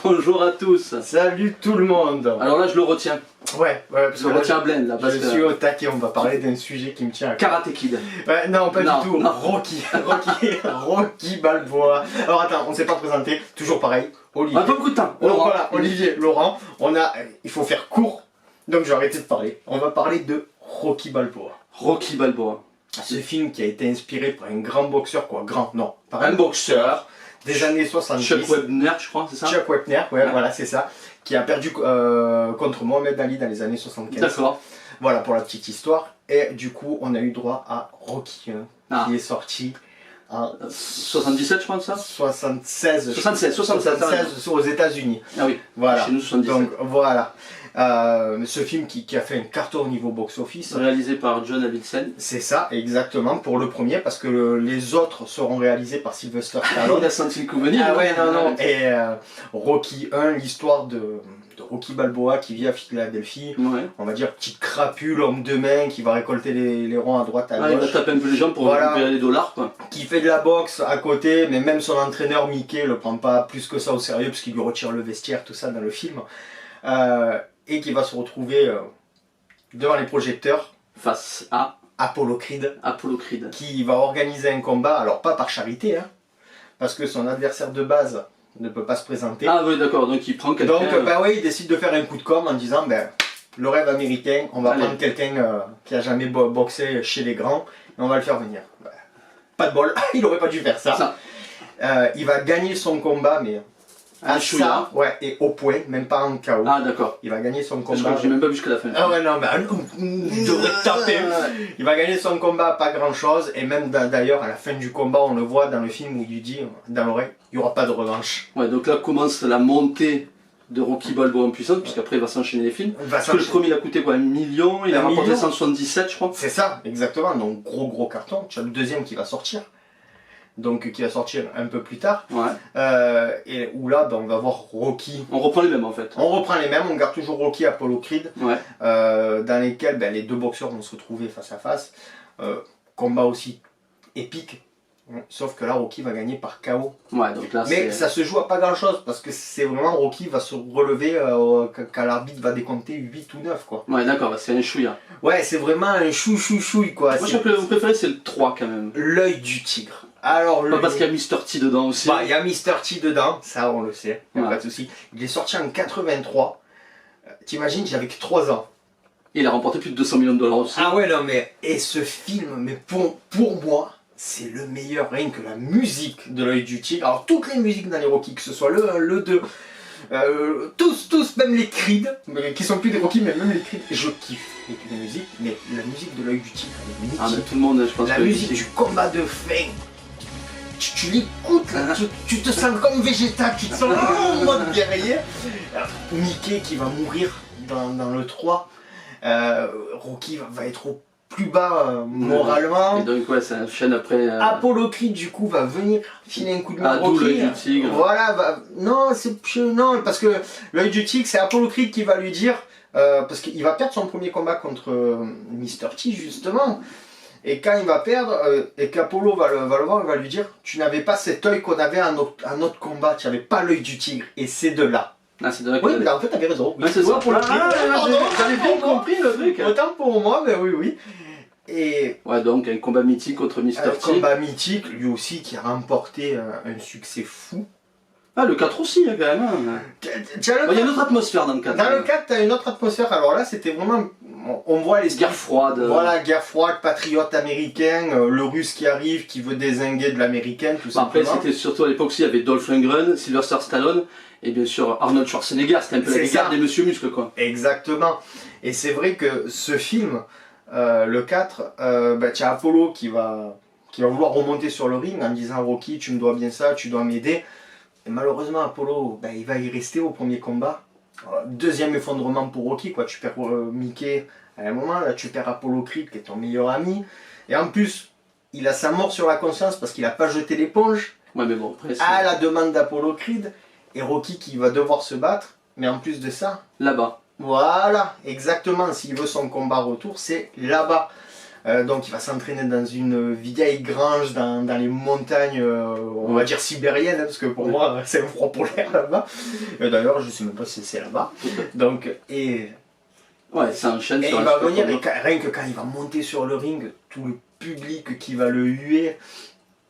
Bonjour à tous. Salut tout le monde. Alors là je le retiens. Ouais, parce Je le retiens Blend là parce je que... suis au taquet, on va parler d'un sujet qui me tient à cœur. Karate Kid. Ouais, non, pas Non, du tout. non. Rocky Balboa. Alors attends, on ne s'est pas présenté, toujours pareil. Olivier. On a pas beaucoup de temps. Voilà, Olivier, Laurent, il faut faire court, donc je vais arrêter de parler. On va parler de Rocky Balboa. Rocky Balboa. Ce film qui a été inspiré par un grand boxeur, par Un boxeur. des années 70. Chuck Webner, je crois, c'est ça? Chuck Wepner, ouais, voilà, c'est ça, qui a perdu contre Mohamed Ali dans les années 75. D'accord. Voilà pour la petite histoire. Et du coup, on a eu droit à Rocky 1, qui est sorti en 77, je crois, ça 76. 76 aux États-Unis. Ah oui, Voilà. chez nous 77. Donc voilà. Ce film qui a fait un carton au niveau box-office. Réalisé par John Avildsen. C'est ça, exactement, pour le premier, parce que les autres seront réalisés par Sylvester Stallone. Il a senti le coup venir. Ah ouais, non. Et Rocky 1, l'histoire de Rocky Balboa qui vit à Philadelphie. Ouais. On va dire petite crapule, homme de main, qui va récolter les ronds à droite, à Ah, il va gauche. taper un peu les gens pour récupérer les dollars, quoi. Qui fait de la boxe à côté, mais même son entraîneur Mickey le prend pas plus que ça au sérieux, parce qu'il lui retire le vestiaire, tout ça dans le film. Et qui va se retrouver devant les projecteurs Face à Apollo Creed, qui va organiser un combat, alors pas par charité, hein, parce que son adversaire de base ne peut pas se présenter. Ah oui, d'accord, donc il prend quelqu'un... Donc bah ouais, il décide de faire un coup de com' en disant le rêve américain, on va prendre quelqu'un qui a jamais boxé chez les grands et on va le faire venir. Pas de bol, il aurait pas dû faire ça. Il va gagner son combat, mais ça, ouais, et au point, même pas en KO. Ah d'accord. Il va gagner son combat. Je crois que j'ai même pas vu jusqu'à la fin. Ah ouais, non, mais il devrait taper. Il va gagner son combat, pas grand chose, et même d'ailleurs à la fin du combat, on le voit dans le film où il lui dit dans l'oreille, il n'y aura pas de revanche. Ouais, donc là commence la montée de Rocky Balboa en puissance, puisqu'après il va s'enchaîner les films. Parce que le premier il a coûté quoi, 1 million, il a rapporté 177 je crois. C'est ça, exactement, donc gros carton. Tu as le deuxième qui va sortir. Donc qui va sortir un peu plus tard, et où là on va voir Rocky. On reprend les mêmes en fait. On reprend les mêmes, on garde toujours Rocky, Apollo Creed, dans lesquels les deux boxeurs vont se retrouver face à face. Combat aussi épique, sauf que là Rocky va gagner par KO. Ouais, donc là, mais ça se joue à pas grand chose, parce que c'est vraiment Rocky va se relever quand l'arbitre va décompter 8 ou 9 quoi. Ouais d'accord, c'est un chouïa. Ouais, c'est vraiment un chouille quoi. Moi mon préféré c'est le 3 quand même. L'œil du tigre. Alors, parce qu'il y a Mr. T dedans aussi. Il y a Mr. T dedans, ça on le sait, pas de souci. Il est sorti en 83. T'imagines, j'avais que 3 ans. Et il a remporté plus de 200 millions de dollars aussi. Ah ouais, non mais, et ce film, mais pour moi, c'est le meilleur, rien que la musique de l'œil du tigre. Alors toutes les musiques dans les Rocky, que ce soit le 1, le 2, tous, même les Creed, qui sont plus des Rocky, mais même les Creed, je kiffe les musiques, mais la musique de l'œil du tigre, elle est mythique. Ah mais tout le monde, je pense. La musique du combat de fin. Tu l'écoutes, tu te sens comme végétal, tu te sens en mode guerrier. Mickey qui va mourir dans le 3. Rocky va être au plus bas moralement. Et donc ouais, ça enchaîne après. Apollo Creed du coup va venir filer un coup de main à Rocky. L'œil du tigre. Voilà, non, parce que l'œil du tigre, c'est Apollo Creed qui va lui dire, parce qu'il va perdre son premier combat contre Mr. T justement. Et quand il va perdre, et qu'Apollo va le voir, il va lui dire « Tu n'avais pas cet œil qu'on avait à notre combat, tu n'avais pas l'œil du tigre, et c'est de là. » Ah, c'est de là. Oui, mais en fait, t'avais raison. Oui, c'est ça. Pour le j'avais bien compris le truc. Autant pour moi, mais oui. Et ouais, donc un combat mythique contre Mr. T. Un combat mythique, lui aussi, qui a remporté un succès fou. Ah, le 4 aussi, quand même. Il y a une autre atmosphère dans le 4. Dans le 4, tu as une autre atmosphère. Alors là, c'était vraiment... On voit les... Guerre froide. Voilà, guerre froide, patriote américain, le russe qui arrive, qui veut dézinguer de l'américain, tout ça. Après, c'était surtout à l'époque aussi, il y avait Dolph Lundgren, Sylvester Stallone, et bien sûr Arnold Schwarzenegger. C'était un peu la guerre des Monsieur Muscle, quoi. Exactement. Et c'est vrai que ce film, le 4, tu as Apollo qui va vouloir remonter sur le ring en disant « Rocky, tu me dois bien ça, tu dois m'aider ». Et malheureusement, Apollo, il va y rester au premier combat. Deuxième effondrement pour Rocky, quoi. Tu perds Mickey à un moment, là tu perds Apollo Creed qui est ton meilleur ami. Et en plus, il a sa mort sur la conscience parce qu'il n'a pas jeté l'éponge. Ouais, mais bon, après, à la demande d'Apollo Creed. Et Rocky qui va devoir se battre. Mais en plus de ça... Là-bas. Voilà, exactement. S'il veut son combat retour, c'est là-bas. Donc il va s'entraîner dans une vieille grange dans les montagnes, on va dire sibériennes, hein, parce que pour moi c'est un froid polaire là-bas. D'ailleurs je sais même pas si c'est là-bas. Donc, ouais, ça enchaîne et sur il la va venir, suite. et rien que quand il va monter sur le ring, tout le public qui va le huer.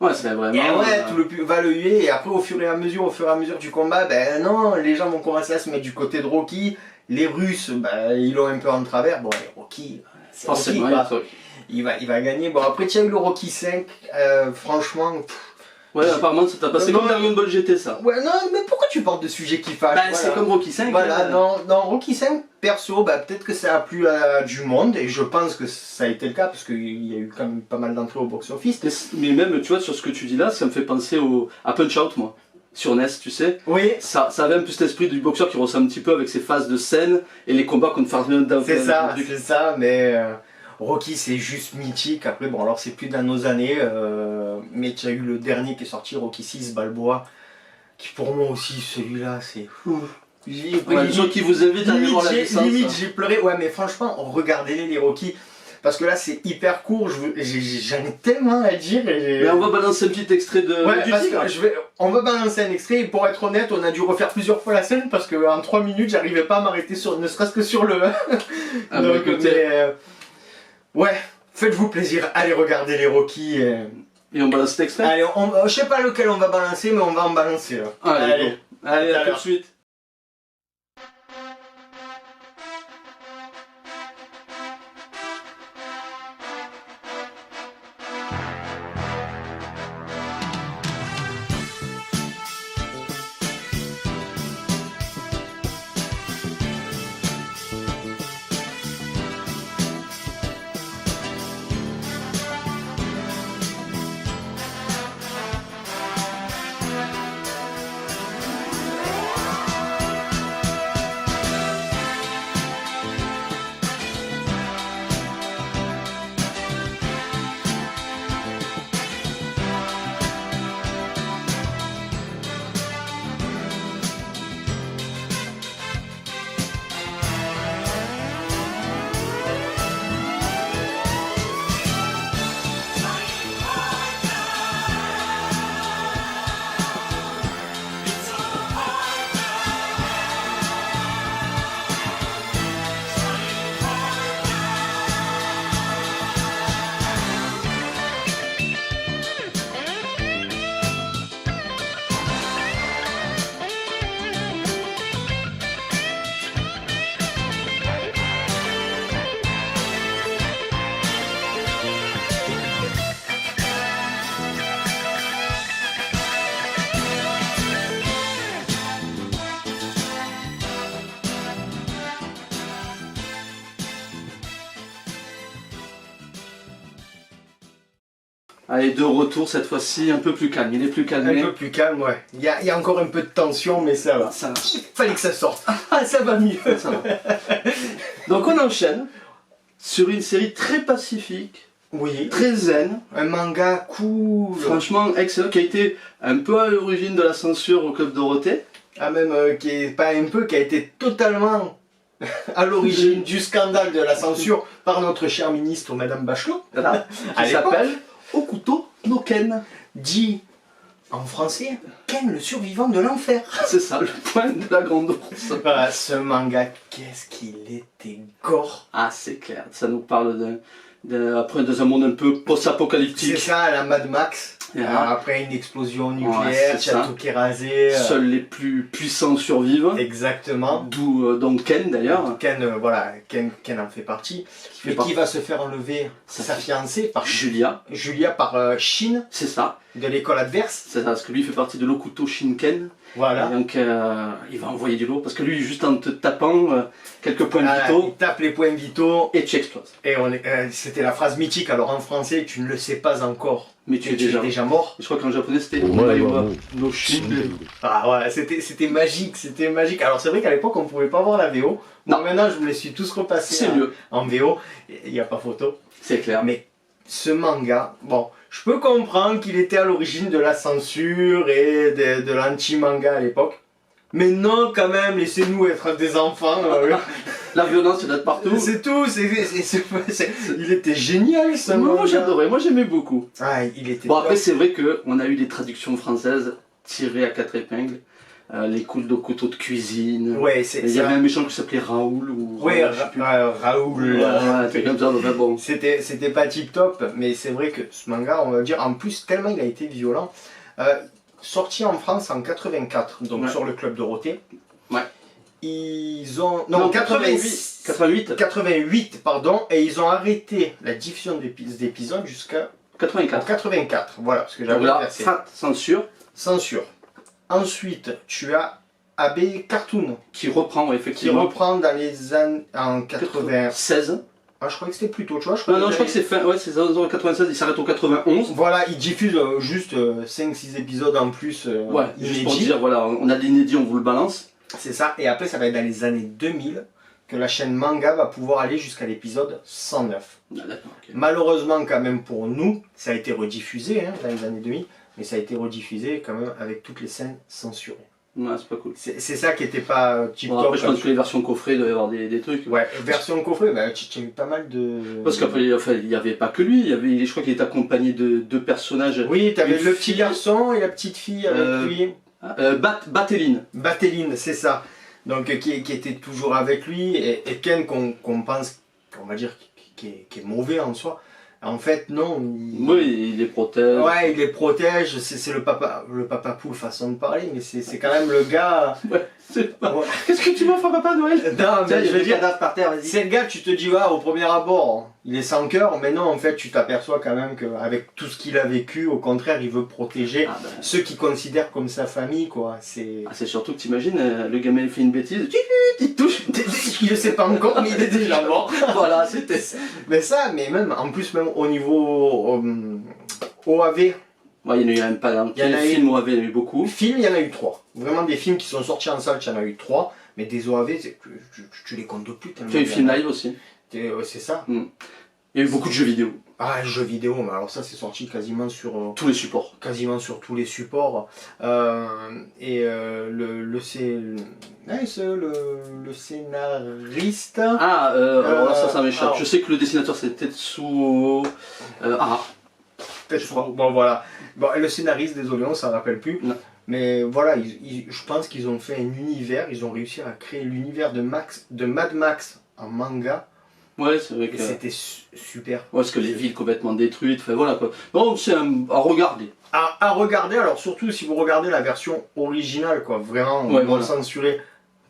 Ouais, c'est vraiment. Et ouais, tout le public va le huer, et après au fur et à mesure du combat, ben non, les gens vont commencer à se mettre du côté de Rocky. Les Russes, ben, ils l'ont un peu en travers. Bon, et Rocky, c'est Forcément, Rocky, il va gagner. Bon, après, tu as eu le Rocky 5, franchement. Ouais, apparemment, ça t'a passé comme Dragon Ball GT, ça. Ouais, non, mais pourquoi tu parles de sujets qui fâchent? Bah, voilà. c'est comme Rocky 5. Voilà, dans Rocky 5, perso, bah, peut-être que ça a plu à du monde, et je pense que ça a été le cas, parce qu'il y a eu quand même pas mal d'entrées au box-office. Mais même, tu vois, sur ce que tu dis là, ça me fait penser à Punch-Out, moi. Sur NES, tu sais. Oui. Ça avait un peu cet esprit du boxeur qui ressemble un petit peu avec ses phases de scène et les combats qu'on fait dans C'est ça, mais Rocky c'est juste mythique. Après, bon, alors c'est plus dans nos années, mais tu as eu le dernier qui est sorti, Rocky 6 Balboa, qui pour moi aussi, celui-là, c'est. Les gens qui vous invitent à aller voir la licence. Limite, j'ai pleuré. Ouais, mais franchement, regardez les Rocky. Parce que là, c'est hyper court, j'en ai tellement à dire. Mais on va balancer un petit extrait du titre. On va balancer un extrait, et pour être honnête, on a dû refaire plusieurs fois la scène, parce qu'en 3 minutes, j'arrivais pas à m'arrêter ne serait-ce que sur le... Ah, donc, ouais, faites-vous plaisir, allez regarder les Rocky. Et on balance cet extrait. Allez, je sais pas lequel on va balancer, mais on va en balancer. Là. Allez, à tout de suite. Allez, de retour cette fois-ci, un peu plus calme. Il est plus calmé. Un peu plus calme, ouais. Il y a encore un peu de tension, mais ça va. Ça va. Il fallait que ça sorte. Ah, ça va mieux. Ça va. Donc on enchaîne sur une série très pacifique, Oui. très zen. Un manga cool. Franchement excellent, qui a été un peu à l'origine de la censure au Club Dorothée. Ah, même qui est pas un peu, qui a été totalement à l'origine du scandale de la censure par notre chère ministre Madame Bachelot. Voilà, À qui l'époque. s'appelle Okuto no Ken. Dit en français, Ken le survivant de l'enfer. C'est ça, le point de la grande ours. Voilà, ce manga, qu'est-ce qu'il était gore. Ah, c'est clair, ça nous parle après dans un monde un peu C'est post-apocalyptique. ça, la Mad Max. Ah. Après une explosion Ouais, nucléaire, c'est ça. château qui est rasé. Seuls les plus puissants survivent. Exactement. D'où donc Ken d'ailleurs. Ken, voilà, Ken en fait partie. fait Mais partie. qui va se faire enlever sa fiancée par Julia, Julia, par Shin, c'est ça. de l'école adverse. C'est ça, parce que lui fait partie de l'Okuto Shinken. Voilà. Et donc il va envoyer du lourd, parce que lui, juste en te tapant quelques points Voilà, il vitaux, tape les points vitaux. et tu exploses. Et c'était la phrase mythique. Alors en français, tu ne le sais pas encore. Mais tu es déjà mort. Je crois qu'en japonais c'était Ouais, Omaiwa ouais. no Shin. Ah voilà, c'était magique, c'était magique. Alors c'est vrai qu'à l'époque on pouvait pas voir la VO. Non. Bon, maintenant je me les suis tous repassés C'est mieux, en VO. Il n'y a pas photo. c'est clair. Mais ce manga, bon, je peux comprendre qu'il était à l'origine de la censure et de l'anti-manga à l'époque. Mais non, quand même, laissez-nous être des enfants. La violence, il y en a de partout. C'est tout, il était génial ça. Moi j'adorais, moi j'aimais beaucoup. Ah, il était bon, après, c'est vrai qu'on a eu des traductions françaises tirées à 4 épingles. Les coups de couteau de cuisine. Ouais, c'est il y avait un méchant qui s'appelait Raoul. Ouais, Raoul. Ouais, comme ça, donc, bon. C'était pas tip top, mais c'est vrai que ce manga, on va dire, en plus, tellement il a été violent. Sorti en France en 84, donc sur le Club Dorothée. Ouais. Ils ont. Non, 88, pardon, et ils ont arrêté la diffusion des épisodes jusqu'à 84, voilà, parce que j'avais versé. Censure. Censure. Ensuite, tu as AB Cartoon. Qui reprend, effectivement. Qui reprend dans les années. En 96. Ah, je croyais que c'était plus tôt, tu vois. Je crois que c'est fin. Ouais, c'est 96, il s'arrête au 91. Voilà, il diffuse juste 5-6 épisodes en plus. Ouais, juste pour dire, voilà, on a l'inédit, on vous le balance. C'est ça, et après, ça va être dans les années 2000 que la chaîne manga va pouvoir aller jusqu'à l'épisode 109. Ah, d'accord, okay. Malheureusement, quand même pour nous, ça a été rediffusé dans les années 2000, mais ça a été rediffusé quand même avec toutes les scènes censurées. Ouais, c'est pas cool. C'est ça qui était pas tip top. Après, je pense que les versions coffret doivent y avoir des trucs. Ouais, version coffret, bah, tu as eu pas mal de. Parce qu'après, enfin, il n'y avait pas que lui, je crois qu'il était accompagné de 2 personnages. Oui, tu avais le petit garçon et la petite fille avec lui. Bateline. Bateline, c'est ça. Donc, qui était toujours avec lui, et Ken, qu'on pense, on va dire, qui est mauvais en soi. En fait, non. Oui, il les protège. Ouais, il les protège, c'est le papa poule façon de parler, mais c'est quand même le gars. Ouais, c'est pas. Ouais. Qu'est-ce que tu m'offres à Papa Noël? Non, mais je veux dire, par terre, vas-y. c'est le gars, tu te dis, ouais, au premier abord, il est sans cœur, mais non, en fait, tu t'aperçois quand même qu'avec tout ce qu'il a vécu, au contraire, il veut protéger ceux qu'il considère comme sa famille, quoi. C'est surtout que t'imagines, le gamin il fait une bêtise, il touche. Il ne sait pas encore, mais il est déjà mort. Voilà, c'était. Mais ça, mais même, en plus, même au niveau OAV. Ouais, il y en a eu même pas. Il y a des films OAV, il y en a eu beaucoup. Films, il y en a eu 3. Vraiment des films qui sont sortis en salle, il y en a eu 3. Mais des OAV, tu les comptes plus. Tu as eu film live aussi. C'est ça. Il y a eu beaucoup de jeux vidéo. Ah, jeux vidéo, mais alors ça c'est sorti quasiment sur tous les supports. Quasiment sur tous les supports. Le scénariste. Alors ça m'échappe. Je sais que le dessinateur c'était Tetsuo. Je crois. Bon voilà. Bon, le scénariste, désolé, on s'en rappelle plus. Non. Mais voilà, je pense qu'ils ont fait un univers, ils ont réussi à créer l'univers de Mad Max en manga. Ouais, c'est vrai que. C'était super. Ouais, parce que les villes complètement détruites, enfin voilà quoi. Non, c'est à regarder. À regarder, alors surtout si vous regardez la version originale, quoi, vraiment, non censurée,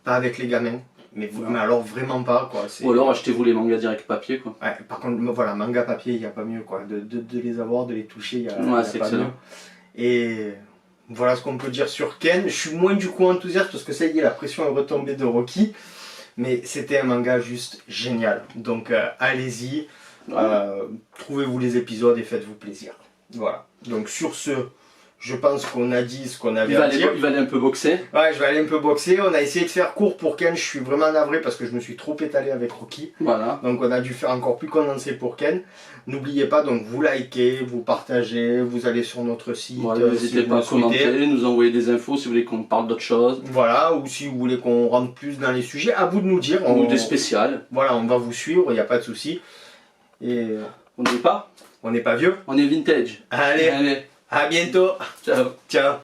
pas avec les gamins. Mais alors vraiment pas, quoi. Ou alors achetez-vous les mangas direct papier, quoi. Ouais, par contre, voilà, manga papier, il n'y a pas mieux, quoi. De les avoir, de les toucher, il n'y a, c'est pas excellent. mieux. Et voilà ce qu'on peut dire sur Ken. Je suis moins du coup enthousiaste parce que ça y est, la pression est retombée de Rocky. Mais c'était un manga juste génial. Donc allez-y, trouvez-vous les épisodes et faites-vous plaisir. Voilà. Donc sur ce, je pense qu'on a dit ce qu'on avait à dire. Il va aller un peu boxer. Ouais, je vais aller un peu boxer. On a essayé de faire court pour Ken. Je suis vraiment navré parce que je me suis trop étalé avec Rocky. Voilà. Donc on a dû faire encore plus condensé pour Ken. N'oubliez pas, donc vous likez, vous partagez, vous allez sur notre site. Voilà, n'hésitez pas à commenter, nous envoyer des infos si vous voulez qu'on parle d'autre chose. Voilà, ou si vous voulez qu'on rentre plus dans les sujets, à vous de nous dire. Ou des spéciales. Voilà, on va vous suivre, il n'y a pas de souci. Et on n'est pas vieux. On est vintage. Allez, à bientôt. Ciao. Ciao.